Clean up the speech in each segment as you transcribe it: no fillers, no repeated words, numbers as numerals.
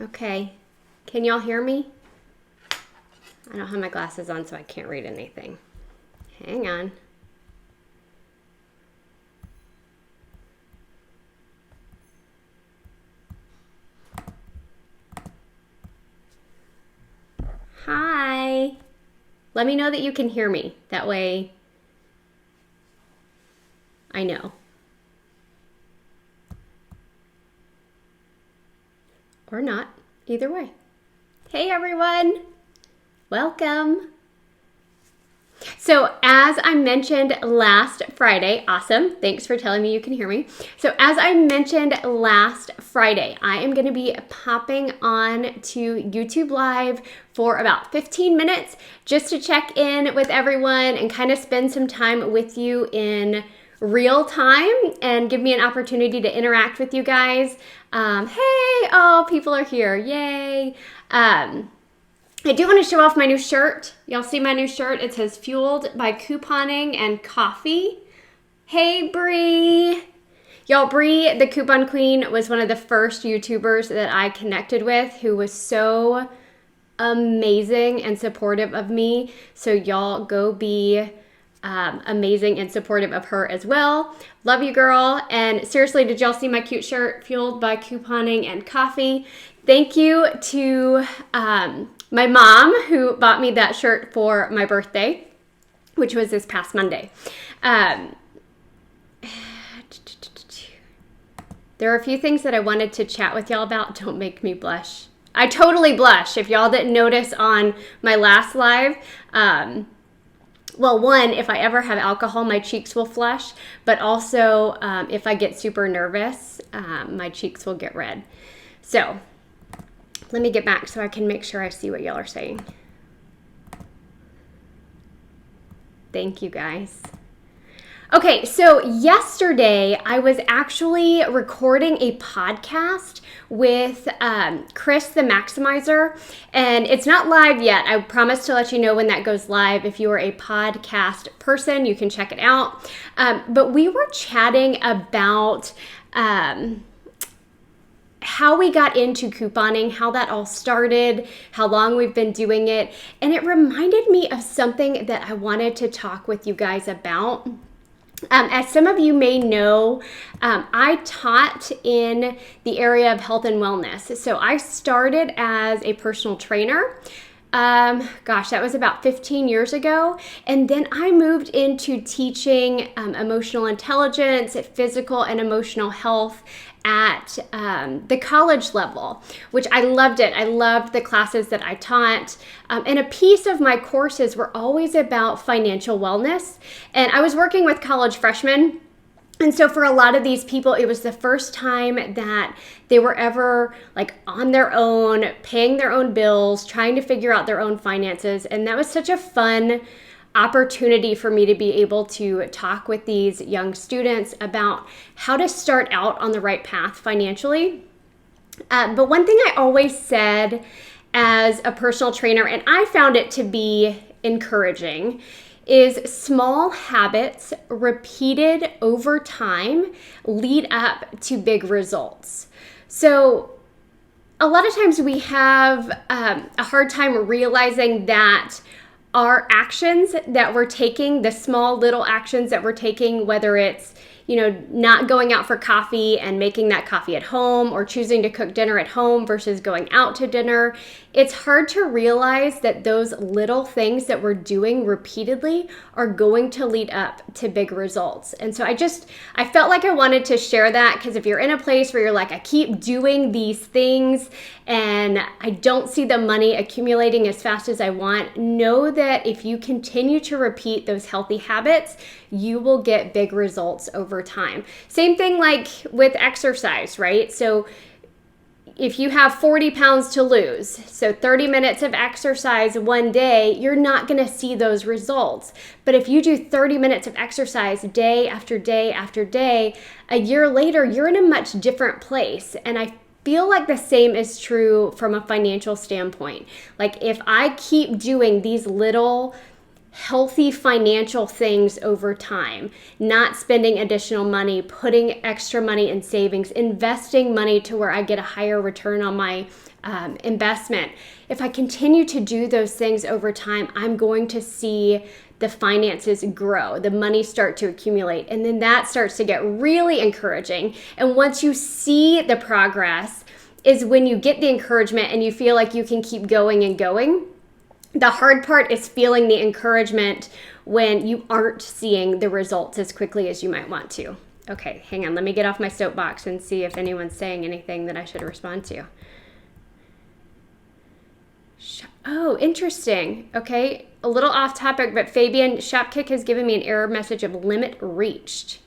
Okay. Can y'all hear me? I don't have my glasses on, so I can't read anything. Hang on. Hi. Let me know that you can hear me. That way I know. Or not. Either way. Hey everyone. Welcome. So as I mentioned last Friday, awesome. Thanks for telling me you can hear me. So as I mentioned last Friday, I am going to be popping on to YouTube Live for about 15 minutes just to check in with everyone and kind of spend some time with you in real time and give me an opportunity to interact with you guys. Hey, oh, people are here. Yay. I do want to show off my new shirt. Y'all see my new shirt? It says Fueled by Couponing and Coffee. Hey, Bree. Y'all, Bree, the Coupon Queen, was one of the first YouTubers that I connected with who was so amazing and supportive of me. So y'all go be amazing and supportive of her as well. Love you, girl. And seriously, did y'all see my cute shirt, Fueled by Couponing and Coffee? Thank you to my mom who bought me that shirt for my birthday, which was this past Monday. There are a few things that I wanted to chat with y'all about. Don't make me blush. I totally blush. If y'all didn't notice on my last live, well, one, if I ever have alcohol, my cheeks will flush, but also if I get super nervous, my cheeks will get red. So let me get back so I can make sure I see what y'all are saying. Thank you, guys. Okay, so yesterday I was actually recording a podcast with Chris the Maximizer, and it's not live yet. I promise to let you know when that goes live. If you are a podcast person, you can check it out. But we were chatting about how we got into couponing, how that all started, how long we've been doing it, and it reminded me of something that I wanted to talk with you guys about. As some of you may know, I taught in the area of health and wellness. So I started as a personal trainer. That was about 15 years ago. And then I moved into teaching emotional intelligence, physical and emotional health at the college level, which I loved it. I loved the classes that I taught. And a piece of my courses were always about financial wellness. And I was working with college freshmen. And so for a lot of these people, it was the first time that they were ever like on their own, paying their own bills, trying to figure out their own finances. And that was such a fun opportunity for me to be able to talk with these young students about how to start out on the right path financially. But one thing I always said as a personal trainer, and I found it to be encouraging, is small habits repeated over time lead up to big results. So a lot of times we have a hard time realizing that our actions that we're taking, the small little actions that we're taking, whether it's, not going out for coffee and making that coffee at home or choosing to cook dinner at home versus going out to dinner, it's hard to realize that those little things that we're doing repeatedly are going to lead up to big results. And so I felt like I wanted to share that because if you're in a place where you're like, I keep doing these things and I don't see the money accumulating as fast as I want, know that if you continue to repeat those healthy habits, you will get big results over time. Same thing like with exercise, right? So if you have 40 pounds to lose, so 30 minutes of exercise one day, you're not going to see those results. But if you do 30 minutes of exercise day after day after day, a year later, you're in a much different place. And I feel like the same is true from a financial standpoint. Like if I keep doing these little healthy financial things over time, not spending additional money, putting extra money in savings, investing money to where I get a higher return on my investment. If I continue to do those things over time, I'm going to see the finances grow, the money start to accumulate, and then that starts to get really encouraging. And once you see the progress is when you get the encouragement and you feel like you can keep going and going. The hard part is feeling the encouragement when you aren't seeing the results as quickly as you might want to. Okay, hang on. Let me get off my soapbox and see if anyone's saying anything that I should respond to. Oh, interesting. Okay, a little off topic, but Fabian, Shopkick has given me an error message of limit reached.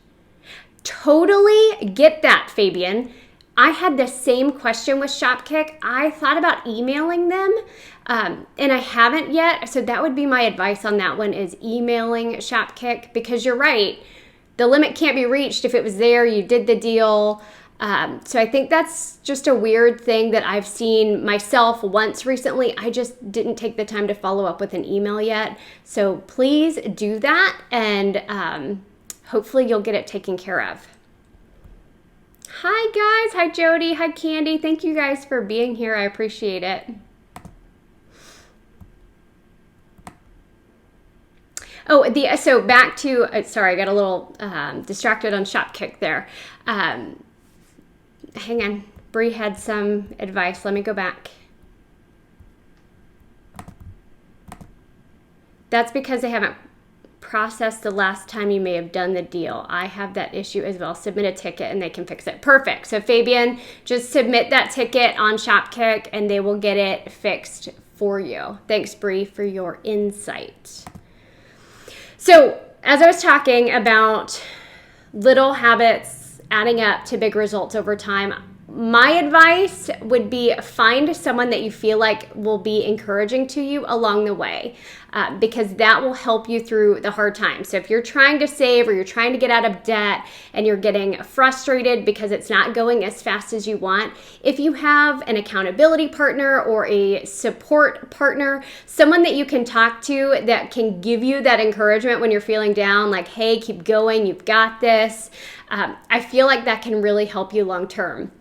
Totally get that, Fabian. I had the same question with Shopkick. I thought about emailing them, and I haven't yet. So that would be my advice on that one, is emailing Shopkick, because you're right. The limit can't be reached. If it was there, you did the deal. So I think that's just a weird thing that I've seen myself once recently. I just didn't take the time to follow up with an email yet. So please do that, and hopefully you'll get it taken care of. Hi guys, hi Jody, hi Candy. Thank you guys for being here. I appreciate it. Oh, so back to, sorry, I got a little distracted on Shopkick there. Hang on, Bree had some advice. Let me go back. That's because they haven't processed the last time you may have done the deal. I have that issue as well. Submit a ticket and they can fix it. Perfect. So Fabian, just submit that ticket on Shopkick and they will get it fixed for you. Thanks, Bree, for your insight. So as I was talking about little habits adding up to big results over time, my advice would be find someone that you feel like will be encouraging to you along the way, because that will help you through the hard times. So if you're trying to save or you're trying to get out of debt and you're getting frustrated because it's not going as fast as you want, if you have an accountability partner or a support partner, someone that you can talk to that can give you that encouragement when you're feeling down, like, hey, keep going, you've got this, I feel like that can really help you long term.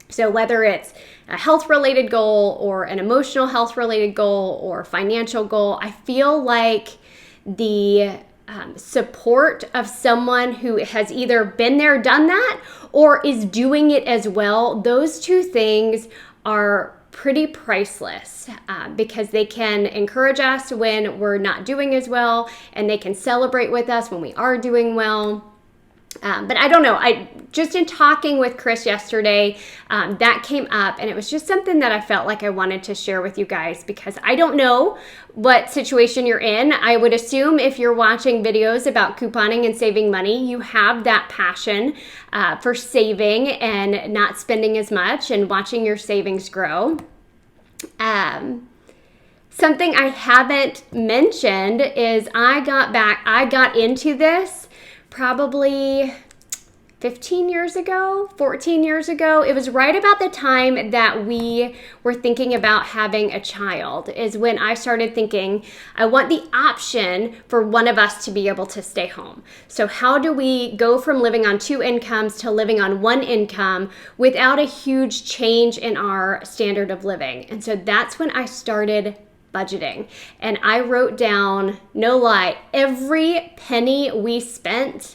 So whether it's a health-related goal or an emotional health-related goal or financial goal, I feel like the support of someone who has either been there, done that, or is doing it as well, those two things are pretty priceless, because they can encourage us when we're not doing as well, and they can celebrate with us when we are doing well. But I don't know, just in talking with Chris yesterday, that came up, and it was just something that I felt like I wanted to share with you guys, because I don't know what situation you're in. I would assume if you're watching videos about couponing and saving money, you have that passion for saving and not spending as much and watching your savings grow. Something I haven't mentioned is I got into this probably 15 years ago, 14 years ago. It was right about the time that we were thinking about having a child, is when I started thinking, I want the option for one of us to be able to stay home. So how do we go from living on two incomes to living on one income without a huge change in our standard of living? And so that's when I started budgeting. And I wrote down, no lie, every penny we spent,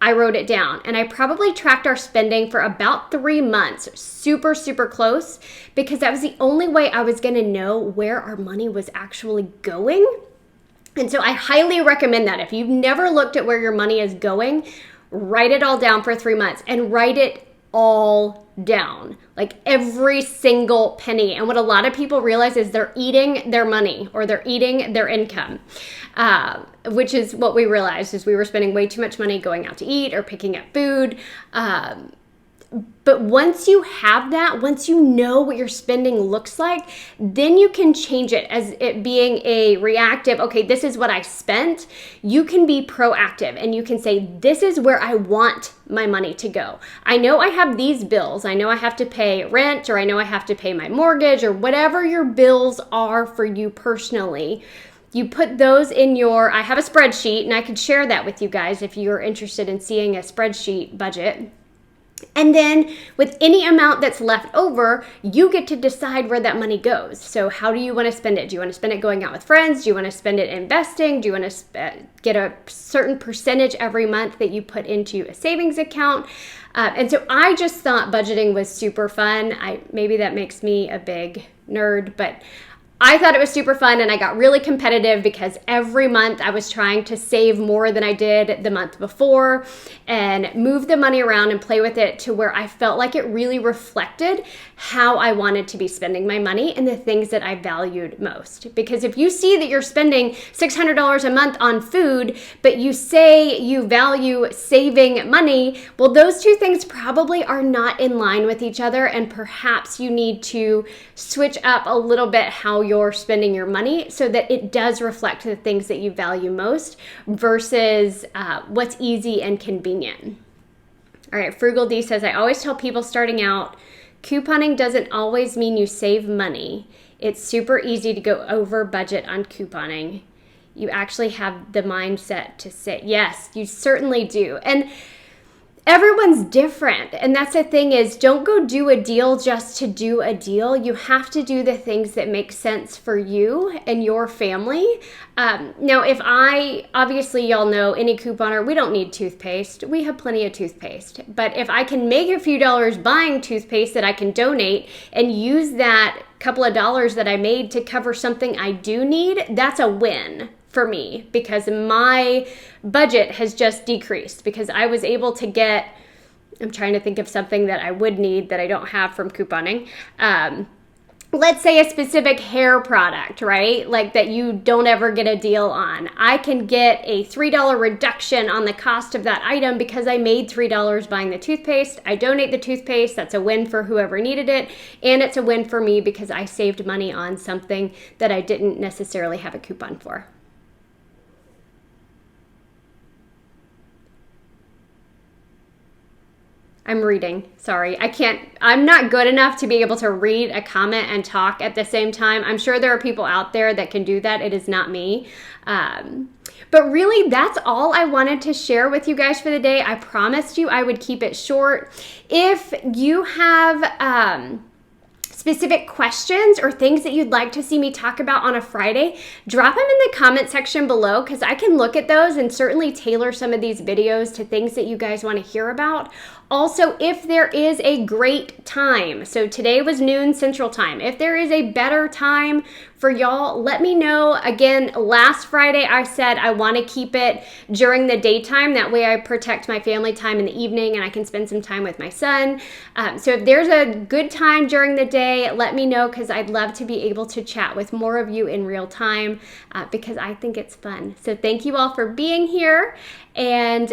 I wrote it down. And I probably tracked our spending for about 3 months, super, super close, because that was the only way I was going to know where our money was actually going. And so I highly recommend that. If you've never looked at where your money is going, write it all down for 3 months and write it all down, like every single penny. And what a lot of people realize is they're eating their money or they're eating their income, which is what we realized, is we were spending way too much money going out to eat or picking up food. But once you have that, once you know what your spending looks like, then you can change it as it being a reactive, okay, this is what I spent. You can be proactive and you can say, this is where I want my money to go. I know I have these bills. I know I have to pay rent, or I know I have to pay my mortgage, or whatever your bills are for you personally. You put those in your, I have a spreadsheet and I could share that with you guys if you're interested in seeing a spreadsheet budget. And then with any amount that's left over, you get to decide where that money goes. So how do you want to spend it? Do you want to spend it going out with friends? Do you want to spend it investing? Do you want to get a certain percentage every month that you put into a savings account? And so I just thought budgeting was super fun. Maybe that makes me a big nerd, but I thought it was super fun, and I got really competitive because every month I was trying to save more than I did the month before and move the money around and play with it to where I felt like it really reflected how I wanted to be spending my money and the things that I valued most. Because if you see that you're spending $600 a month on food, but you say you value saving money, well, those two things probably are not in line with each other, and perhaps you need to switch up a little bit how you're spending your money so that it does reflect the things that you value most versus what's easy and convenient. All right, Frugal D says, I always tell people starting out, couponing doesn't always mean you save money. It's super easy to go over budget on couponing. You actually have the mindset to say, yes, you certainly do. And everyone's different. And that's the thing is, don't go do a deal just to do a deal. You have to do the things that make sense for you and your family. Now, obviously y'all know any couponer, we don't need toothpaste. We have plenty of toothpaste. But if I can make a few dollars buying toothpaste that I can donate and use that couple of dollars that I made to cover something I do need, that's a win for me, because my budget has just decreased because I was able to get, I'm trying to think of something that I would need that I don't have from couponing. Let's say a specific hair product, right? Like that you don't ever get a deal on. I can get a $3 reduction on the cost of that item because I made $3 buying the toothpaste. I donate the toothpaste. That's a win for whoever needed it. And it's a win for me because I saved money on something that I didn't necessarily have a coupon for. I'm reading, sorry. I'm not good enough to be able to read a comment and talk at the same time. I'm sure there are people out there that can do that. It is not me. But really, that's all I wanted to share with you guys for the day. I promised you I would keep it short. If you have specific questions or things that you'd like to see me talk about on a Friday, drop them in the comment section below because I can look at those and certainly tailor some of these videos to things that you guys want to hear about. Also, if there is a great time, so today was noon Central Time, if there is a better time for y'all, let me know. Again, last Friday I said I want to keep it during the daytime. That way I protect my family time in the evening and I can spend some time with my son. So if there's a good time during the day, let me know because I'd love to be able to chat with more of you in real time because I think it's fun. So thank you all for being here and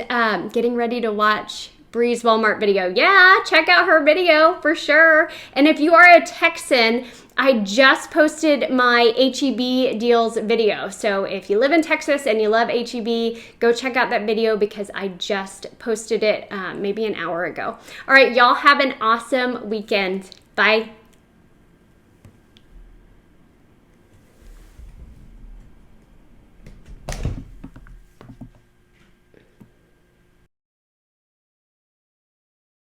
getting ready to watch Bree's Walmart video. Yeah, check out her video for sure. And if you are a Texan, I just posted my HEB deals video. So if you live in Texas and you love HEB, go check out that video because I just posted it maybe an hour ago. All right, y'all have an awesome weekend. Bye.